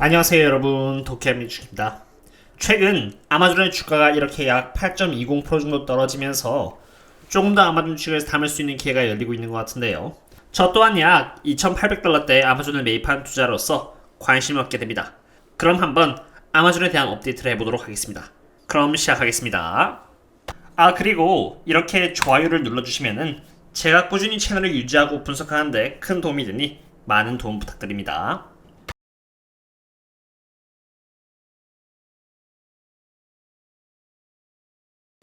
안녕하세요 여러분, 도쿄민축입니다. 최근 아마존의 주가가 이렇게 약 8.20% 정도 떨어지면서 조금 더 아마존 주식을 담을 수 있는 기회가 열리고 있는 것 같은데요. 저 또한 약 2,800달러대 아마존을 매입한 투자로서 관심을 얻게 됩니다. 그럼 한번 아마존에 대한 업데이트를 해보도록 하겠습니다. 그럼 시작하겠습니다. 그리고 이렇게 좋아요를 눌러주시면은 제가 꾸준히 채널을 유지하고 분석하는데 큰 도움이 되니 많은 도움 부탁드립니다.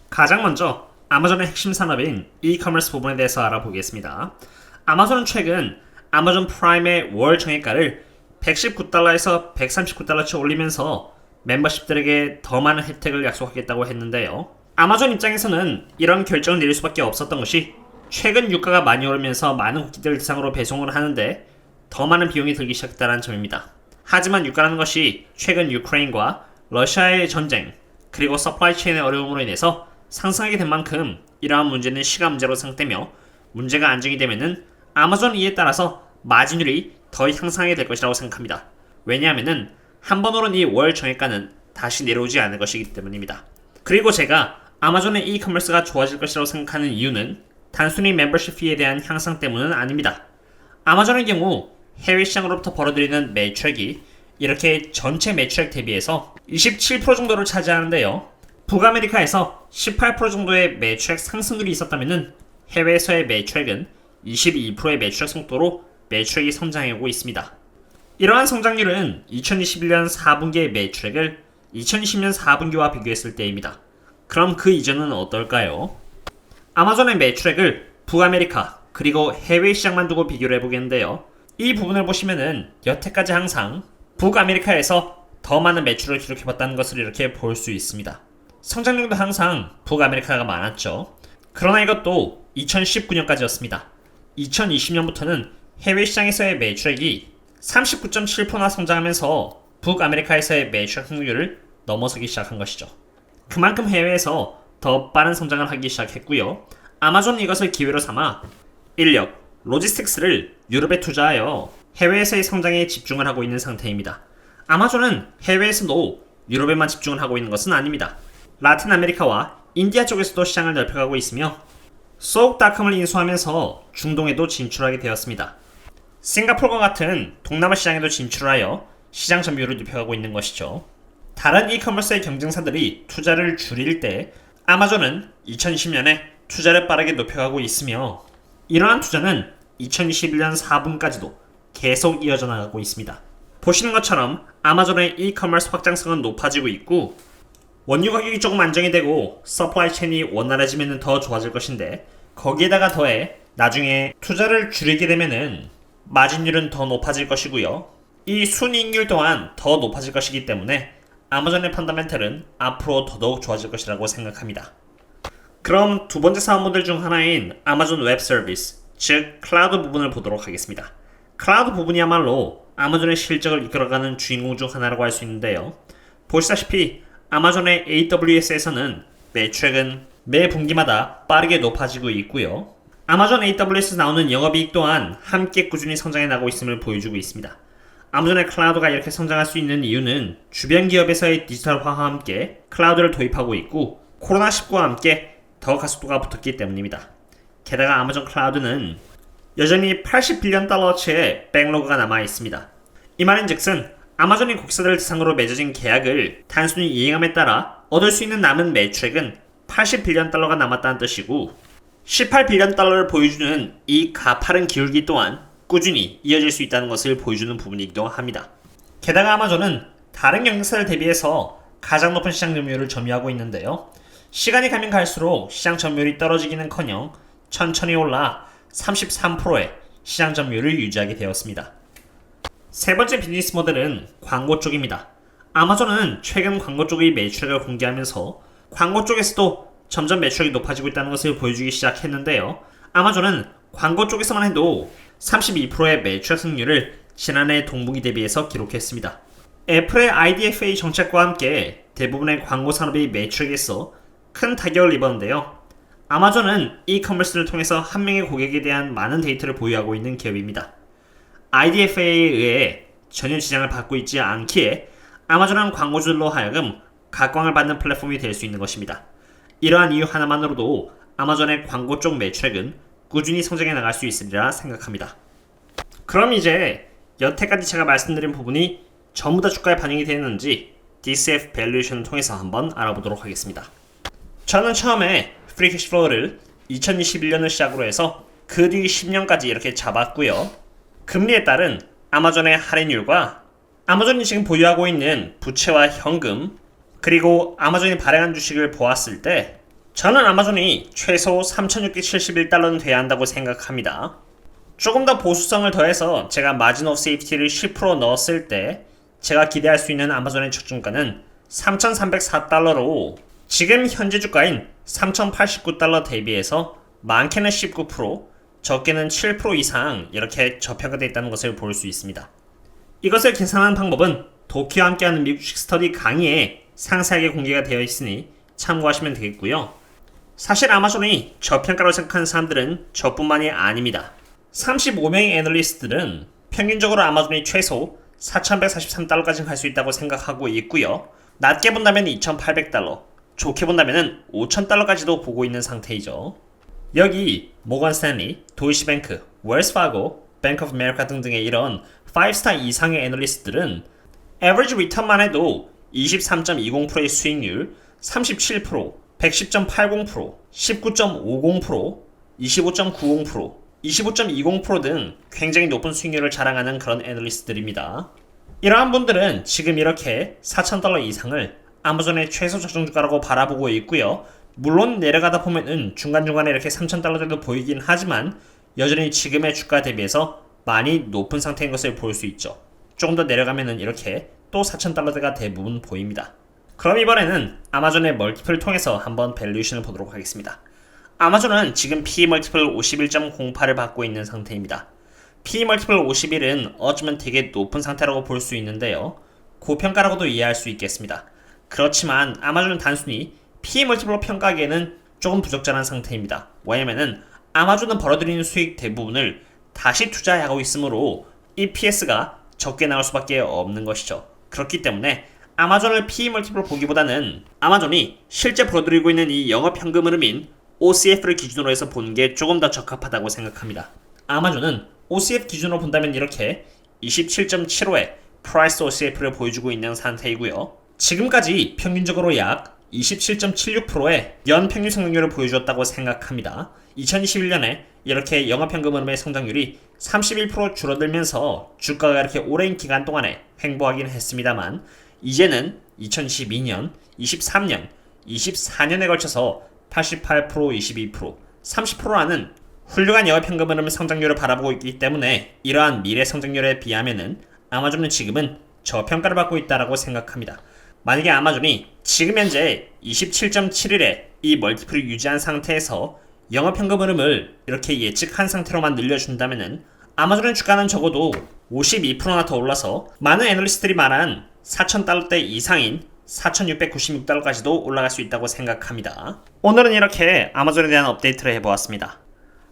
가장 먼저 아마존의 핵심 산업인 이커머스 부분에 대해서 알아보겠습니다. 아마존은 최근 아마존 프라임의 월 정액가를 119달러에서 139달러치 올리면서 멤버십들에게 더 많은 혜택을 약속하겠다고 했는데요. 아마존 입장에서는 이런 결정을 내릴 수밖에 없었던 것이 최근 유가가 많이 오르면서 많은 국기들을 대상으로 배송을 하는데 더 많은 비용이 들기 시작했다는 점입니다. 하지만 유가라는 것이 최근 유크레인과 러시아의 전쟁 그리고 서플라이 체인의 어려움으로 인해서 상승하게 된 만큼 이러한 문제는 시간 문제로 생각되며 문제가 안정이 되면은 아마존 이에 따라서 마진율이 더 향상하게 될 것이라고 생각합니다. 왜냐하면은 한 번 오른 이 월 정액가는 다시 내려오지 않을 것이기 때문입니다. 그리고 제가 아마존의 이커머스가 좋아질 것이라고 생각하는 이유는 단순히 멤버십 피에 대한 향상 때문은 아닙니다. 아마존의 경우 해외 시장으로부터 벌어들이는 매출액이 이렇게 전체 매출액 대비해서 27% 정도를 차지하는데요. 북아메리카에서 18% 정도의 매출액 상승률이 있었다면 해외에서의 매출액은 22%의 매출액 속도로 매출액이 성장하고 있습니다. 이러한 성장률은 2021년 4분기의 매출액을 2020년 4분기와 비교했을 때입니다. 그럼 그 이전은 어떨까요? 아마존의 매출액을 북아메리카 그리고 해외 시장만 두고 비교를 해보겠는데요. 이 부분을 보시면은 여태까지 항상 북아메리카에서 더 많은 매출을 기록해봤다는 것을 이렇게 볼 수 있습니다. 성장률도 항상 북아메리카가 많았죠. 그러나 이것도 2019년까지였습니다. 2020년부터는 해외 시장에서의 매출액이 39.7%나 성장하면서 북아메리카에서의 매출액 성장률을 넘어서기 시작한 것이죠. 그만큼 해외에서 더 빠른 성장을 하기 시작했고요. 아마존은 이것을 기회로 삼아 인력, 로지스틱스를 유럽에 투자하여 해외에서의 성장에 집중을 하고 있는 상태입니다. 아마존은 해외에서도 유럽에만 집중을 하고 있는 것은 아닙니다. 라틴 아메리카와 인디아 쪽에서도 시장을 넓혀가고 있으며 소욱닷컴을 인수하면서 중동에도 진출하게 되었습니다. 싱가포르와 같은 동남아 시장에도 진출하여 시장 점유율을 높여가고 있는 것이죠. 다른 이커머스의 경쟁사들이 투자를 줄일 때 아마존은 2020년에 투자를 빠르게 높여가고 있으며 이러한 투자는 2021년 4분까지도 계속 이어져 나가고 있습니다. 보시는 것처럼 아마존의 이커머스 확장성은 높아지고 있고 원유 가격이 조금 안정이 되고 서플라이 체인이 원활해지면 더 좋아질 것인데 거기에다가 더해 나중에 투자를 줄이게 되면은 마진율은 더 높아질 것이고요. 이 순이익률 또한 더 높아질 것이기 때문에 아마존의 펀더멘털은 앞으로 더더욱 좋아질 것이라고 생각합니다. 그럼 두 번째 사업 모델 중 하나인 아마존 웹 서비스, 즉 클라우드 부분을 보도록 하겠습니다. 클라우드 부분이야말로 아마존의 실적을 이끌어가는 주인공 중 하나라고 할 수 있는데요. 보시다시피 아마존의 AWS에서는 매출액은 매 분기마다 빠르게 높아지고 있고요. 아마존 AWS에서 나오는 영업이익 또한 함께 꾸준히 성장해 나가고 있음을 보여주고 있습니다. 아마존의 클라우드가 이렇게 성장할 수 있는 이유는 주변 기업에서의 디지털화와 함께 클라우드를 도입하고 있고 코로나19와 함께 더 가속도가 붙었기 때문입니다. 게다가 아마존 클라우드는 여전히 80빌리언 달러어치의 백로그가 남아 있습니다. 이 말인 즉슨 아마존이 국사들을 대상으로 맺어진 계약을 단순히 이행함에 따라 얻을 수 있는 남은 매출액은 80빌리언 달러가 남았다는 뜻이고 18빌리언 달러를 보여주는 이 가파른 기울기 또한 꾸준히 이어질 수 있다는 것을 보여주는 부분이기도 합니다. 게다가 아마존은 다른 경쟁사들 대비해서 가장 높은 시장 점유율을 점유하고 있는데요. 시간이 가면 갈수록 시장 점유율이 떨어지기는커녕 천천히 올라 33%의 시장 점유율을 유지하게 되었습니다. 세 번째 비즈니스 모델은 광고 쪽입니다. 아마존은 최근 광고 쪽의 매출액을 공개하면서 광고 쪽에서도 점점 매출액이 높아지고 있다는 것을 보여주기 시작했는데요. 아마존은 광고 쪽에서만 해도 32%의 매출액 승률을 지난해 동분기 대비해서 기록했습니다. 애플의 IDFA 정책과 함께 대부분의 광고 산업이 매출액에서 큰 타격을 입었는데요. 아마존은 이커머스를 통해서 한 명의 고객에 대한 많은 데이터를 보유하고 있는 기업입니다. IDFA에 의해 전혀 지장을 받고 있지 않기에 아마존은 광고주들로 하여금 각광을 받는 플랫폼이 될 수 있는 것입니다. 이러한 이유 하나만으로도 아마존의 광고 쪽 매출액은 꾸준히 성장해 나갈 수 있으리라 생각합니다. 그럼 이제 여태까지 제가 말씀드린 부분이 전부 다 주가에 반영이 되는지 DCF 밸류에이션을 통해서 한번 알아보도록 하겠습니다. 저는 처음에 프리 캐시플로우를 2021년을 시작으로 해서 그 뒤 10년까지 이렇게 잡았고요. 금리에 따른 아마존의 할인율과 아마존이 지금 보유하고 있는 부채와 현금, 그리고 아마존이 발행한 주식을 보았을 때 저는 아마존이 최소 3,671달러는 돼야 한다고 생각합니다. 조금 더 보수성을 더해서 제가 마진 오브 세이프티를 10% 넣었을 때 제가 기대할 수 있는 아마존의 적중가는 3,304달러로 지금 현재 주가인 3,089달러 대비해서 많게는 19%, 적게는 7% 이상 이렇게 저평가되어 있다는 것을 볼 수 있습니다. 이것을 계산하는 방법은 도키와 함께하는 미국 주식 스터디 강의에 상세하게 공개가 되어 있으니 참고하시면 되겠고요. 사실 아마존이 저평가로 생각하는 사람들은 저뿐만이 아닙니다. 35명의 애널리스트들은 평균적으로 아마존이 최소 4,143달러까지 갈 수 있다고 생각하고 있고요. 낮게 본다면 2,800달러, 좋게 본다면 5,000달러까지도 보고 있는 상태이죠. 여기 모건 스탠리, 도이치뱅크, 웰스파고, 뱅크 오브 아메리카 등등의 이런 5스타 이상의 애널리스트들은 에버리지 리턴만 해도 23.20%의 수익률, 37%, 110.80%, 19.50%, 25.90%, 25.20% 등 굉장히 높은 수익률을 자랑하는 그런 애널리스트들입니다. 이러한 분들은 지금 이렇게 4,000달러 이상을 아마존의 최소 적정 주가라고 바라보고 있고요. 물론 내려가다 보면은 중간중간에 이렇게 3,000달러들도 보이긴 하지만 여전히 지금의 주가 대비해서 많이 높은 상태인 것을 볼 수 있죠. 조금 더 내려가면은 이렇게 또 4,000달러대가 대부분 보입니다. 그럼 이번에는 아마존의 멀티플을 통해서 한번 밸류에이션을 보도록 하겠습니다. 아마존은 지금 PE 멀티플 51.08을 받고 있는 상태입니다. PE 멀티플 51은 어쩌면 되게 높은 상태라고 볼 수 있는데요. 고평가라고도 이해할 수 있겠습니다. 그렇지만 아마존은 단순히 PE 멀티플로 평가하기에는 조금 부적절한 상태입니다. 왜냐면은 아마존은 벌어들이는 수익 대부분을 다시 투자하고 있으므로 EPS가 적게 나올 수밖에 없는 것이죠. 그렇기 때문에 아마존을 PE 멀티플로 보기보다는 아마존이 실제 벌어들이고 있는 이 영업현금 흐름인 OCF를 기준으로 해서 보는 게 조금 더 적합하다고 생각합니다. 아마존은 OCF 기준으로 본다면 이렇게 27.75의 프라이스 OCF를 보여주고 있는 상태이고요. 지금까지 평균적으로 약 27.76%의 연평균 성장률을 보여주었다고 생각합니다. 2021년에 이렇게 영업현금 흐름의 성장률이 31% 줄어들면서 주가가 이렇게 오랜 기간 동안에 횡보하긴 했습니다만 이제는 2022년, 23년, 24년에 걸쳐서 88%, 22%, 30%라는 훌륭한 영업현금 흐름 성장률을 바라보고 있기 때문에 이러한 미래 성장률에 비하면은 아마존은 지금은 저평가를 받고 있다고 생각합니다. 만약에 아마존이 지금 현재 27.71의 이 멀티플을 유지한 상태에서 영업현금 흐름을 이렇게 예측한 상태로만 늘려준다면은 아마존의 주가는 적어도 52%나 더 올라서 많은 애널리스트들이 말한 4,000달러대 이상인 4,696달러까지도 올라갈 수 있다고 생각합니다. 오늘은 이렇게 아마존에 대한 업데이트를 해보았습니다.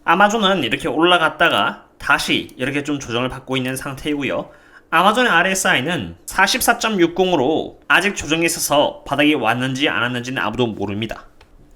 아마존은 이렇게 올라갔다가 다시 이렇게 좀 조정을 받고 있는 상태이고요. 아마존의 RSI는 44.60으로 아직 조정이 있어서 바닥이 왔는지 안 왔는지는 아무도 모릅니다.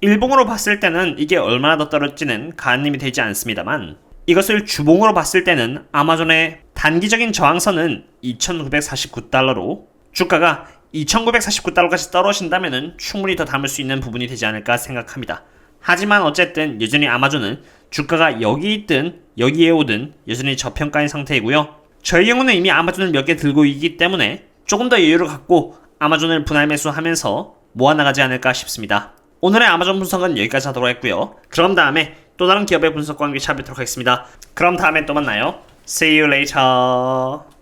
일봉으로 봤을 때는 이게 얼마나 더 떨어질지는 가늠이 되지 않습니다만 이것을 주봉으로 봤을 때는 아마존의 단기적인 저항선은 2,949달러로 주가가 2,949달러까지 떨어진다면 충분히 더 담을 수 있는 부분이 되지 않을까 생각합니다. 하지만 어쨌든 여전히 아마존은 주가가 여기 있든 여기에 오든 여전히 저평가인 상태이고요. 저희 경우는 이미 아마존을 몇 개 들고 있기 때문에 조금 더 여유를 갖고 아마존을 분할 매수하면서 모아나가지 않을까 싶습니다. 오늘의 아마존 분석은 여기까지 하도록 했고요. 그럼 다음에 또 다른 기업의 분석과 함께 찾아뵙도록 하겠습니다. 그럼 다음에 또 만나요. See you later.